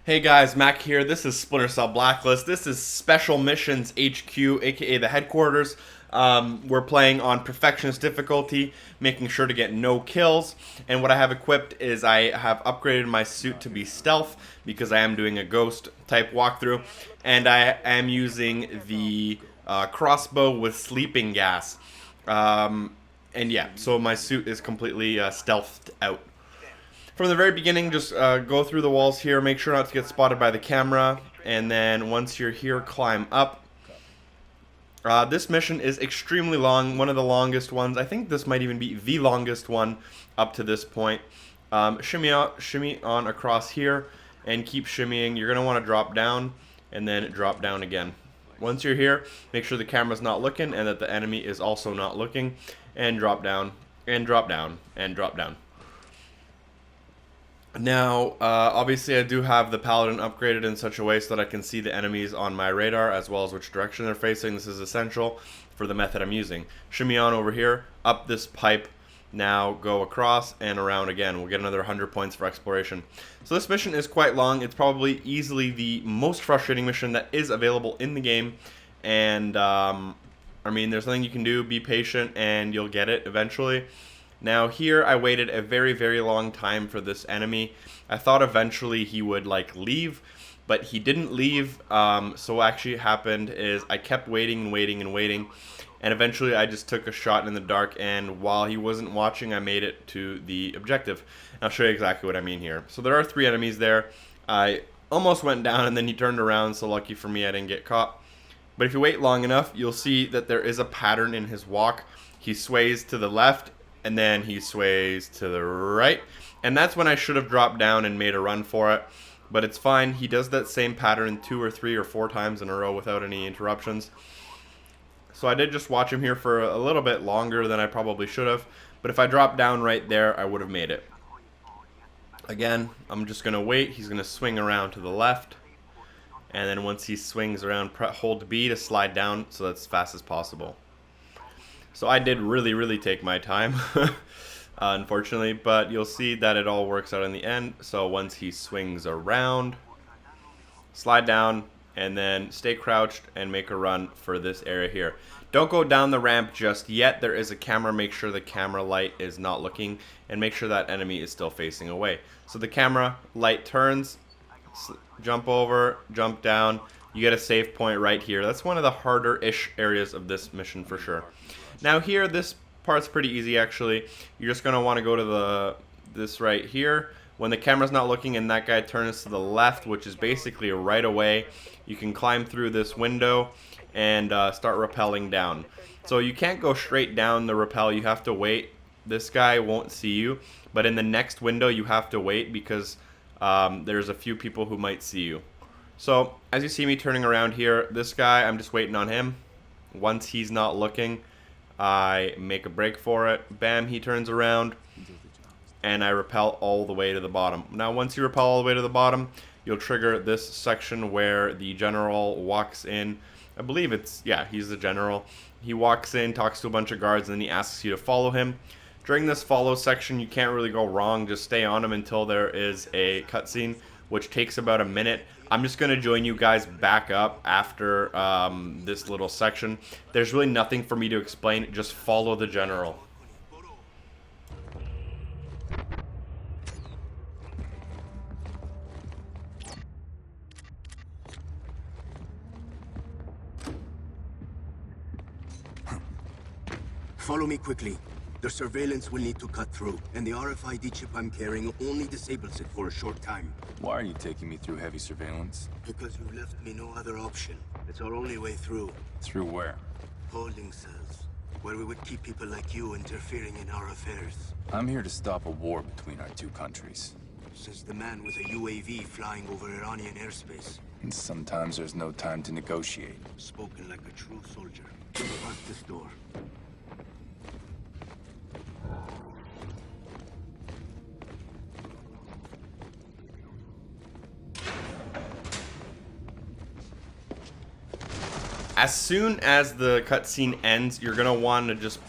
Hey guys, Mac here. This is Splinter Blacklist. This is Special Missions HQ, aka the headquarters. We're playing on Perfectionist difficulty, making sure to get no kills. And what I have equipped is I have upgraded my suit to be stealth because I am doing a ghost type walkthrough. And I am using the crossbow with sleeping gas. And yeah, so my suit is completely stealthed out. From the very beginning, just go through the walls here, make sure not to get spotted by the camera, and then once you're here, climb up. This mission is extremely long, one of the longest ones. I think this might even be the longest one up to this point. Shimmy on across here, and keep shimmying. You're going to want to drop down, and then drop down again. Once you're here, make sure the camera's not looking, and that the enemy is also not looking, and drop down, and drop down, and drop down. Now, obviously I do have the Paladin upgraded in such a way so that I can see the enemies on my radar as well as which direction they're facing. This is essential for the method I'm using. Shimmy on over here, up this pipe, now go across and around again. We'll get another 100 points for exploration. So this mission is quite long. It's probably easily the most frustrating mission that is available in the game. And, I mean, there's nothing you can do. Be patient and you'll get it eventually. Now here I waited a very, very long time for this enemy. I thought eventually he would like leave, but he didn't leave. So what actually happened is I kept waiting and waiting and waiting, and eventually I just took a shot in the dark, and while he wasn't watching, I made it to the objective. And I'll show you exactly what I mean here. So there are 3 enemies there. I almost went down and then he turned around, so lucky for me I didn't get caught. But if you wait long enough, you'll see that there is a pattern in his walk. He sways to the left, and then he sways to the right, and that's when I should have dropped down and made a run for it, but it's fine. He does that same pattern 2 or 3 or 4 times in a row without any interruptions. So I did just watch him here for a little bit longer than I probably should have, but if I dropped down right there, I would have made it. Again, I'm just going to wait. He's going to swing around to the left, and then once he swings around, hold B to slide down so that's as fast as possible. So I did really take my time, unfortunately, but you'll see that it all works out in the end. So once he swings around, slide down, and then stay crouched and make a run for this area here. Don't go down the ramp just yet. There is a camera. Make sure the camera light is not looking, and make sure that enemy is still facing away. So the camera light turns, jump over, jump down. You get a save point right here. That's one of the harder-ish areas of this mission for sure. Now here, this part's pretty easy actually. You're just going to want to go to this right here. When the camera's not looking and that guy turns to the left, which is basically right away, you can climb through this window and start rappelling down. So you can't go straight down the rappel, you have to wait. This guy won't see you, but in the next window you have to wait because there's a few people who might see you. So as you see me turning around here, this guy, I'm just waiting on him. Once he's not looking, I make a break for it. Bam, he turns around, and I rappel all the way to the bottom. Now, once you rappel all the way to the bottom, you'll trigger this section where the general walks in. I believe it's, yeah, he's the general. He walks in, talks to a bunch of guards, and then he asks you to follow him. During this follow section, you can't really go wrong. Just stay on him until there is a cutscene, which takes about a minute. I'm just going to join you guys back up after this little section. There's really nothing for me to explain. Just follow the general. Follow me quickly. The surveillance will need to cut through, and the RFID chip I'm carrying only disables it for a short time. Why are you taking me through heavy surveillance? Because you left me no other option. It's our only way through. Through where? Holding cells, where we would keep people like you interfering in our affairs. I'm here to stop a war between our 2 countries. Says the man with a UAV flying over Iranian airspace. And sometimes there's no time to negotiate. Spoken like a true soldier. Unlock this door. As soon as the cutscene ends, you're going to want to just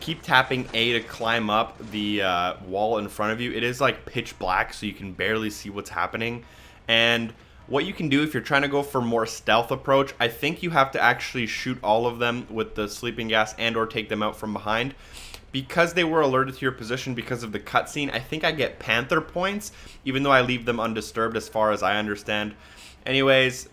keep tapping A to climb up the wall in front of you. It is like pitch black, so you can barely see what's happening. And what you can do if you're trying to go for more stealth approach, I think you have to actually shoot all of them with the sleeping gas and or take them out from behind. Because they were alerted to your position because of the cutscene, I think I get Panther points, even though I leave them undisturbed as far as I understand. Anyways,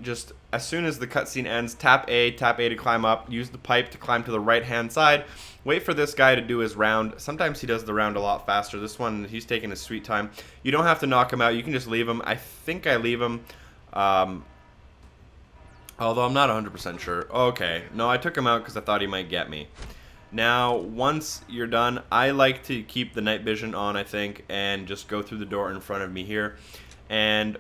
just as soon as the cutscene ends, tap A to climb up, use the pipe to climb to the right-hand side, wait for this guy to do his round. Sometimes he does the round a lot faster. This one, he's taking his sweet time. You don't have to knock him out. You can just leave him. I think I leave him, although I'm not 100% sure. Okay, no, I took him out because I thought he might get me. Now, once you're done, I like to keep the night vision on, I think, and just go through the door in front of me here. And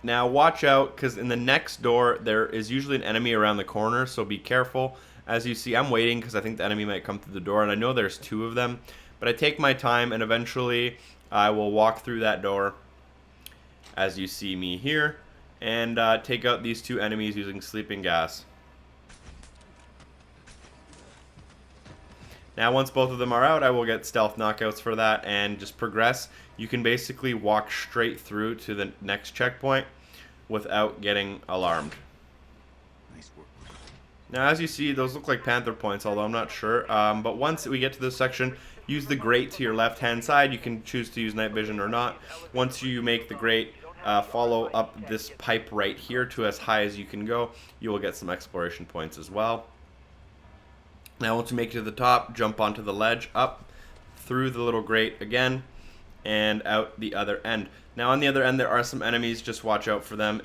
now watch out, because in the next door, there is usually an enemy around the corner, so be careful. As you see, I'm waiting because I think the enemy might come through the door, and I know there's 2 of them. But I take my time, and eventually I will walk through that door, as you see me here, and take out these 2 enemies using sleeping gas. Now, once both of them are out, I will get stealth knockouts for that and just progress. You can basically walk straight through to the next checkpoint without getting alarmed. Nice work. Now, as you see, those look like Panther points, although I'm not sure. But once we get to this section, use the grate to your left-hand side. You can choose to use night vision or not. Once you make the grate, follow up this pipe right here to as high as you can go. You will get some exploration points as well. Now, once you make it to the top, jump onto the ledge, up through the little grate again, and out the other end. Now, on the other end, there are some enemies. Just watch out for them.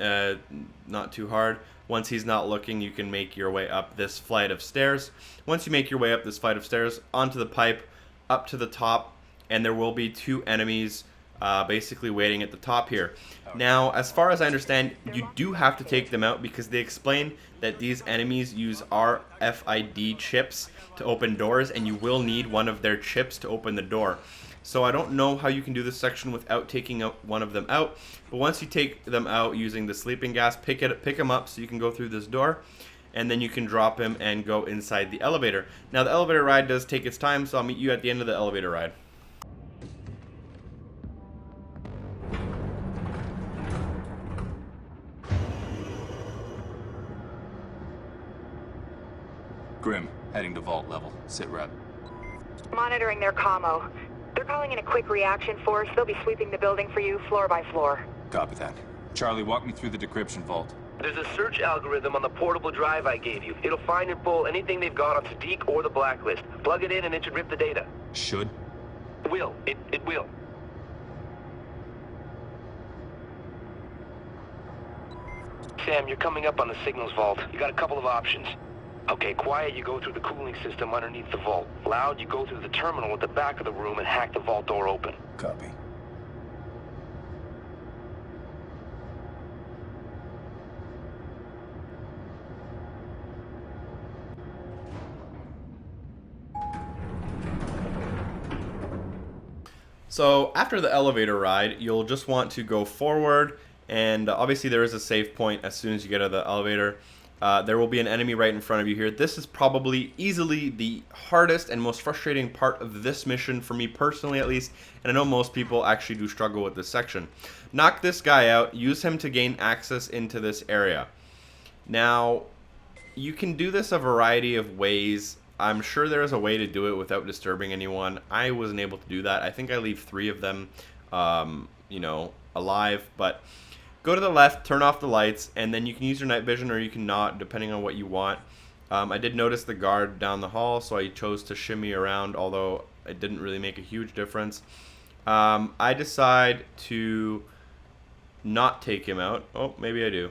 Not too hard. Once he's not looking, you can make your way up this flight of stairs. Once you make your way up this flight of stairs, onto the pipe, up to the top, and there will be 2 enemies basically waiting at the top here. Now, as far as I understand, you do have to take them out because they explain that these enemies use RFID chips to open doors, and you will need one of their chips to open the door. So I don't know how you can do this section without taking out one of them out, but once you take them out using the sleeping gas, pick them up so you can go through this door, and then you can drop him and go inside the elevator. Now, the elevator ride does take its time, so I'll meet you at the end of the elevator ride. Grim, heading to vault level. Sit rep. Monitoring their commo. They're calling in a quick reaction force. They'll be sweeping the building for you floor by floor. Copy that. Charlie, walk me through the decryption vault. There's a search algorithm on the portable drive I gave you. It'll find and pull anything they've got on Sadiq or the Blacklist. Plug it in and it should rip the data. Should? Will. It will. Sam, you're coming up on the signals vault. You got a couple of options. Okay, quiet, you go through the cooling system underneath the vault. Loud, you go through the terminal at the back of the room and hack the vault door open. Copy. So after the elevator ride, you'll just want to go forward, and obviously there is a save point as soon as you get out of the elevator. There will be an enemy right in front of you here. This is probably easily the hardest and most frustrating part of this mission, for me personally at least, and I know most people actually do struggle with this section. Knock this guy out, use him to gain access into this area. Now, you can do this a variety of ways. I'm sure there is a way to do it without disturbing anyone. I wasn't able to do that. I think I leave 3 of them, alive, but go to the left, turn off the lights, and then you can use your night vision or you can not, depending on what you want. I did notice the guard down the hall, so I chose to shimmy around, although it didn't really make a huge difference. I decide to not take him out. Oh, maybe I do.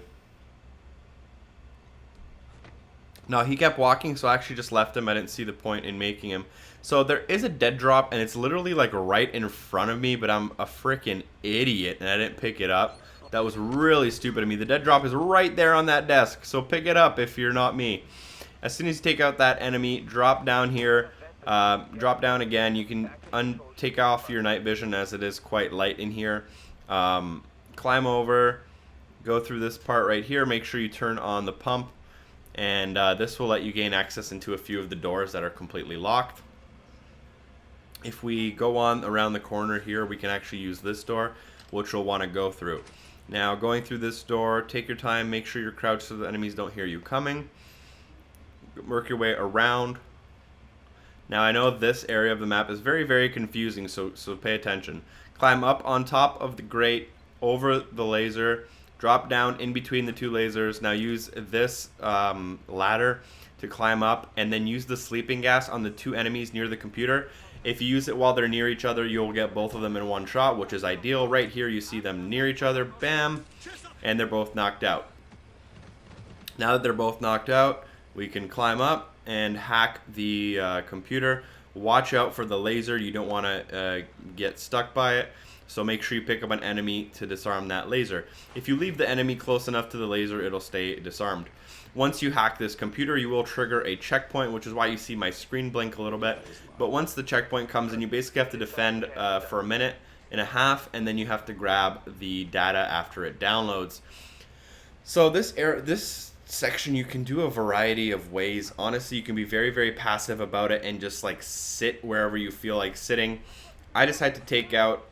No, he kept walking, so I actually just left him. I didn't see the point in making him. So there is a dead drop, and it's literally like right in front of me, but I'm a freaking idiot, and I didn't pick it up. That was really stupid of me. The dead drop is right there on that desk, so pick it up if you're not me. As soon as you take out that enemy, drop down here, drop down again. You can take off your night vision as it is quite light in here. Climb over, go through this part right here. Make sure you turn on the pump, and this will let you gain access into a few of the doors that are completely locked. If we go on around the corner here, we can actually use this door, which we'll want to go through. Now, going through this door, take your time, make sure you're crouched so the enemies don't hear you coming. Work your way around. Now, I know this area of the map is very, very confusing, so pay attention. Climb up on top of the grate, over the laser, drop down in between the two lasers. Now use this ladder to climb up, and then use the sleeping gas on the two enemies near the computer. If you use it while they're near each other, you'll get both of them in one shot, which is ideal. Right here, you see them near each other, bam, and they're both knocked out. Now that they're both knocked out, we can climb up and hack the computer. Watch out for the laser. You don't want to get stuck by it. So make sure you pick up an enemy to disarm that laser. If you leave the enemy close enough to the laser, it'll stay disarmed. Once you hack this computer, you will trigger a checkpoint, which is why you see my screen blink a little bit. But once the checkpoint comes in, you basically have to defend for a minute and a half, and then you have to grab the data after it downloads. So this section, you can do a variety of ways. Honestly, you can be very, very passive about it and just like sit wherever you feel like sitting. I decided to take out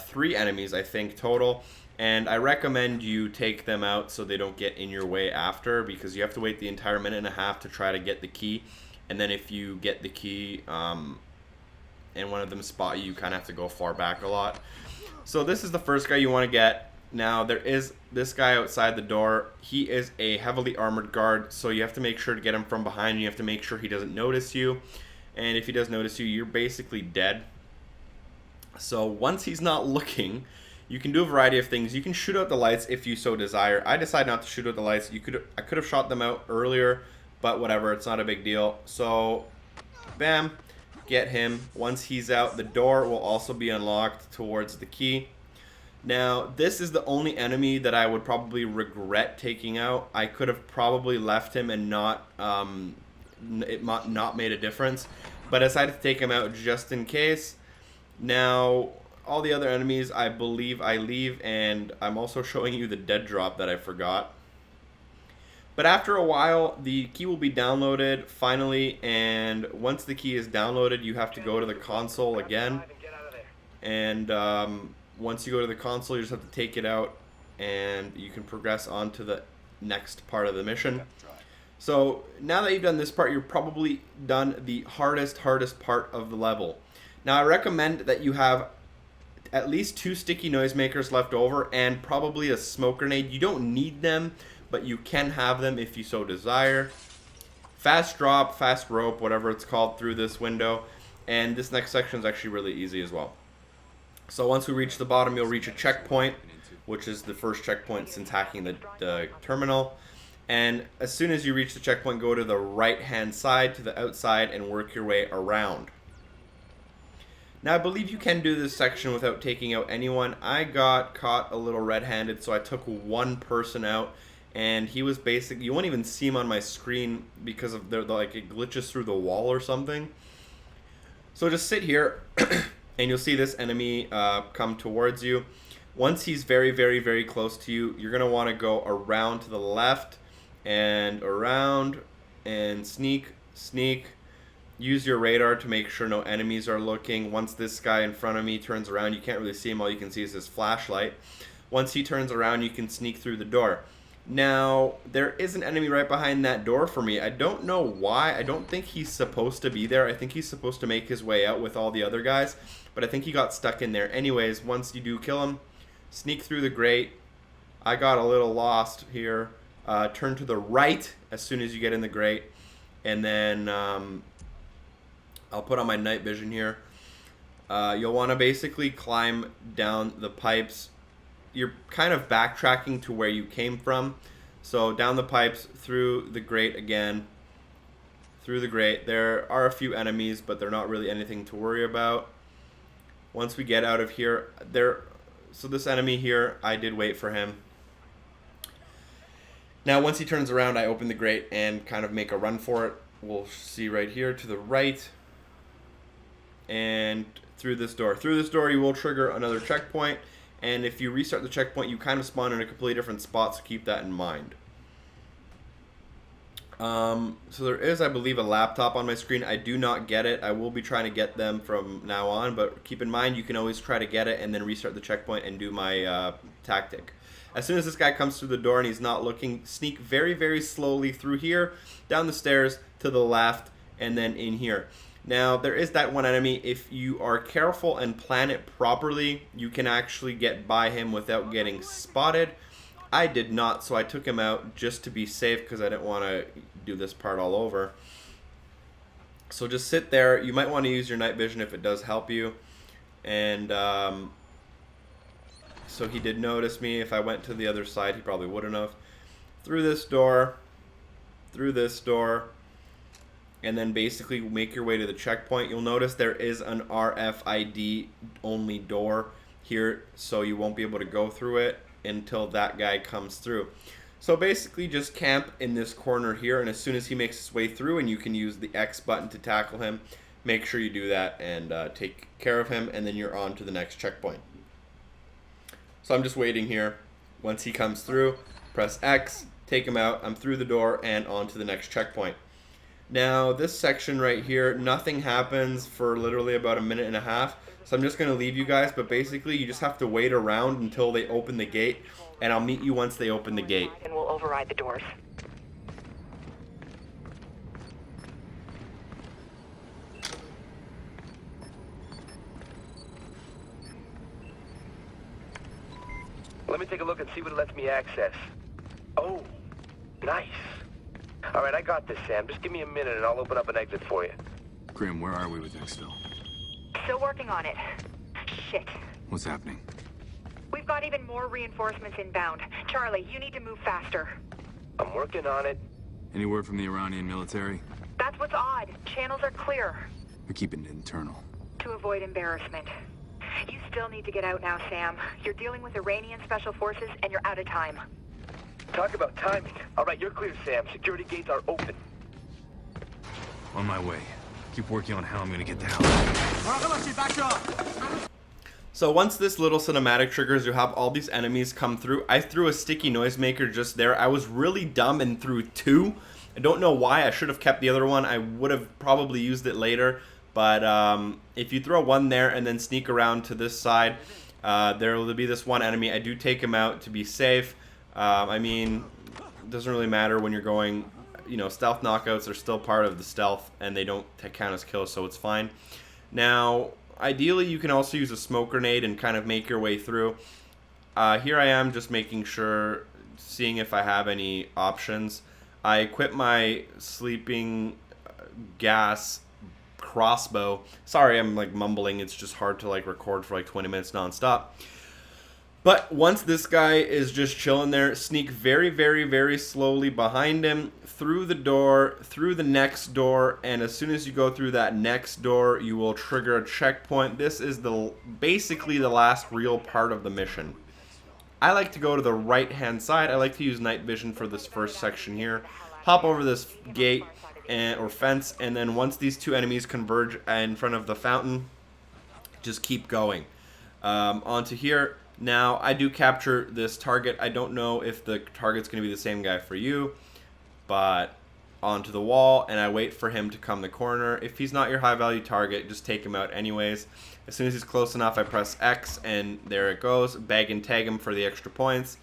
3 enemies, I think, total. And I recommend you take them out so they don't get in your way after, because you have to wait the entire minute and a half to try to get the key. And then if you get the key and one of them spot you, you kind of have to go far back a lot. So this is the first guy you want to get. Now there is this guy outside the door. He is a heavily armored guard, so you have to make sure to get him from behind. You have to make sure he doesn't notice you. And if he does notice you, you're basically dead. So once he's not looking, you can do a variety of things. You can shoot out the lights if you so desire. I decided not to shoot out the lights. I could have shot them out earlier, but whatever, it's not a big deal. So, bam, get him. Once he's out, the door will also be unlocked towards the key. Now, this is the only enemy that I would probably regret taking out. I could have probably left him and not made a difference, but I decided to take him out just in case. Now, all the other enemies, I believe I leave, and I'm also showing you the dead drop that I forgot. But after a while, the key will be downloaded finally, and once the key is downloaded, you have to go to the console again. And once you go to the console, you just have to take it out, and you can progress on to the next part of the mission. So now that you've done this part, you're probably done the hardest part of the level. Now, I recommend that you have at least 2 sticky noisemakers left over and probably a smoke grenade. You don't need them, but you can have them if you so desire. Fast drop, fast rope, whatever it's called, through this window. And this next section is actually really easy as well. So once we reach the bottom, you'll reach a checkpoint, which is the first checkpoint since hacking the terminal. And as soon as you reach the checkpoint, go to the right-hand side to the outside and work your way around. Now, I believe you can do this section without taking out anyone. I got caught a little red-handed, so I took one person out, and he was basically, you won't even see him on my screen because of like it glitches through the wall or something. So just sit here, and you'll see this enemy come towards you. Once he's very, very, very close to you, you're going to want to go around to the left and around and sneak. Use your radar to make sure no enemies are looking. Once this guy in front of me turns around, you can't really see him. All you can see is his flashlight. Once he turns around, you can sneak through the door. Now, there is an enemy right behind that door for me. I don't know why. I don't think he's supposed to be there. I think he's supposed to make his way out with all the other guys, but I think he got stuck in there. Anyways, once you do kill him, sneak through the grate. I got a little lost here. Turn to the right as soon as you get in the grate, and then I'll put on my night vision here. You'll want to basically climb down the pipes. You're kind of backtracking to where you came from. So down the pipes, through the grate again, through the grate. There are a few enemies, but they're not really anything to worry about. Once we get out of here, so this enemy here, I did wait for him. Now once he turns around, I open the grate and kind of make a run for it. We'll see right here to the right. And through this door. Through this door, you will trigger another checkpoint. And if you restart the checkpoint, you kind of spawn in a completely different spot, so keep that in mind. So there is, I believe, a laptop on my screen. I do not get it. I will be trying to get them from now on, but keep in mind you can always try to get it and then restart the checkpoint and do my tactic. As soon as this guy comes through the door and he's not looking, sneak very, very slowly through here, down the stairs to the left, and then in here. Now, there is that one enemy. If you are careful and plan it properly, you can actually get by him without getting spotted. I did not, so I took him out just to be safe because I didn't want to do this part all over. So just sit there. You might want to use your night vision if it does help you. And so he did notice me. If I went to the other side, he probably wouldn't have. Through this door, and then basically make your way to the checkpoint. You'll notice there is an RFID only door here, so you won't be able to go through it until that guy comes through. So basically just camp in this corner here, and as soon as he makes his way through and you can use the X button to tackle him, make sure you do that and take care of him, and then you're on to the next checkpoint. So I'm just waiting here. Once he comes through, press X, take him out, I'm through the door and on to the next checkpoint. Now this section right here, nothing happens for literally about a minute and a half. So I'm just going to leave you guys, but basically you just have to wait around until they open the gate, and I'll meet you once they open the gate. And we'll override the doors. Let me take a look and see what it lets me access. Oh, nice. All right, I got this, Sam. Just give me a minute and I'll open up an exit for you. Grim, where are we with Exfil? Still working on it. Shit. What's happening? We've got even more reinforcements inbound. Charlie, you need to move faster. I'm working on it. Any word from the Iranian military? That's what's odd. Channels are clear. We're keeping it internal. To avoid embarrassment. You still need to get out now, Sam. You're dealing with Iranian special forces and you're out of time. Talk about timing. All right, you're clear, Sam. Security gates are open. On my way. Keep working on how I'm gonna get the hell out. So once this little cinematic triggers, you have all these enemies come through. I threw a sticky noisemaker just there. I was really dumb and threw two. I don't know why. I should have kept the other one. I would have probably used it later. But if you throw one there and then sneak around to this side, there will be this one enemy. I do take him out to be safe. I mean, it doesn't really matter when you're going, you know, stealth knockouts are still part of the stealth and they don't count as kills, so it's fine. Now, ideally, you can also use a smoke grenade and kind of make your way through. Here I am just making sure, seeing if I have any options. I equip my sleeping gas crossbow. Sorry, I'm like mumbling. It's just hard to like record for like 20 minutes nonstop. But once this guy is just chilling there, sneak very, very, very slowly behind him, through the door, through the next door, and as soon as you go through that next door, you will trigger a checkpoint. This is basically the last real part of the mission. I like to go to the right-hand side. I like to use night vision for this first section here. Hop over this gate or fence, and then once these two enemies converge in front of the fountain, just keep going. Onto here. Now, I do capture this target. I don't know if the target's going to be the same guy for you, but onto the wall, and I wait for him to come the corner. If he's not your high-value target, just take him out anyways. As soon as he's close enough, I press X, and there it goes. Bag and tag him for the extra points,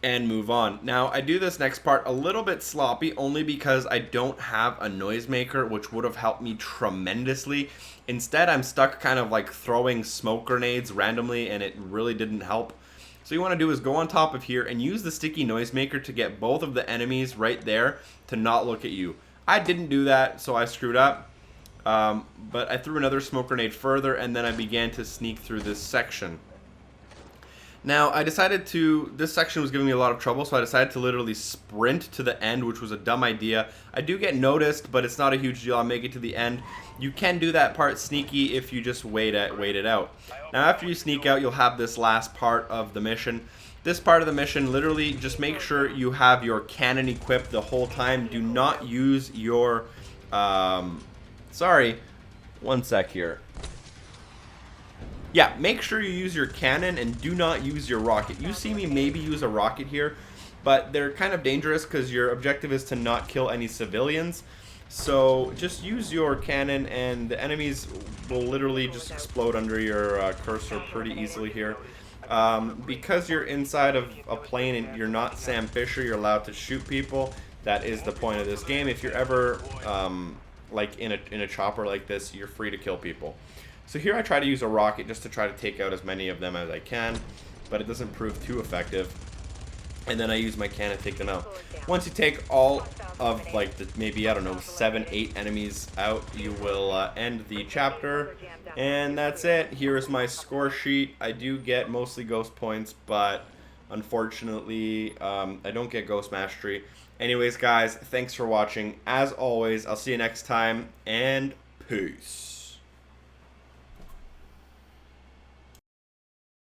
and move on. Now, I do this next part a little bit sloppy, only because I don't have a noisemaker, which would have helped me tremendously. Instead, I'm stuck kind of like throwing smoke grenades randomly, and it really didn't help. So you want to do is go on top of here and use the sticky noisemaker to get both of the enemies right there to not look at you. I didn't do that, so I screwed up. But I threw another smoke grenade further, and then I began to sneak through this section. Now, I decided to, this section was giving me a lot of trouble, so I decided to literally sprint to the end, which was a dumb idea. I do get noticed, but it's not a huge deal. I'll make it to the end. You can do that part sneaky if you just wait it out. Now, after you sneak out, you'll have this last part of the mission. This part of the mission, literally, just make sure you have your cannon equipped the whole time. Do not use your, sorry, one sec here. Yeah, make sure you use your cannon and do not use your rocket. You see me maybe use a rocket here. but they're kind of dangerous because your objective is to not kill any civilians. So just use your cannon, and the enemies will literally just explode under your cursor pretty easily here. Because you're inside of a plane and you're not Sam Fisher, you're allowed to shoot people. That is the point of this game. If you're ever like in a chopper like this, you're free to kill people. So here I try to use a rocket just to try to take out as many of them as I can, but it doesn't prove too effective. And then I use my cannon to take them out. Once you take all of like the maybe, I don't know, 7, 8 enemies out, you will end the chapter. And that's it. Here is my score sheet. I do get mostly ghost points, but unfortunately I don't get ghost mastery. Anyways guys, thanks for watching. As always, I'll see you next time, and peace.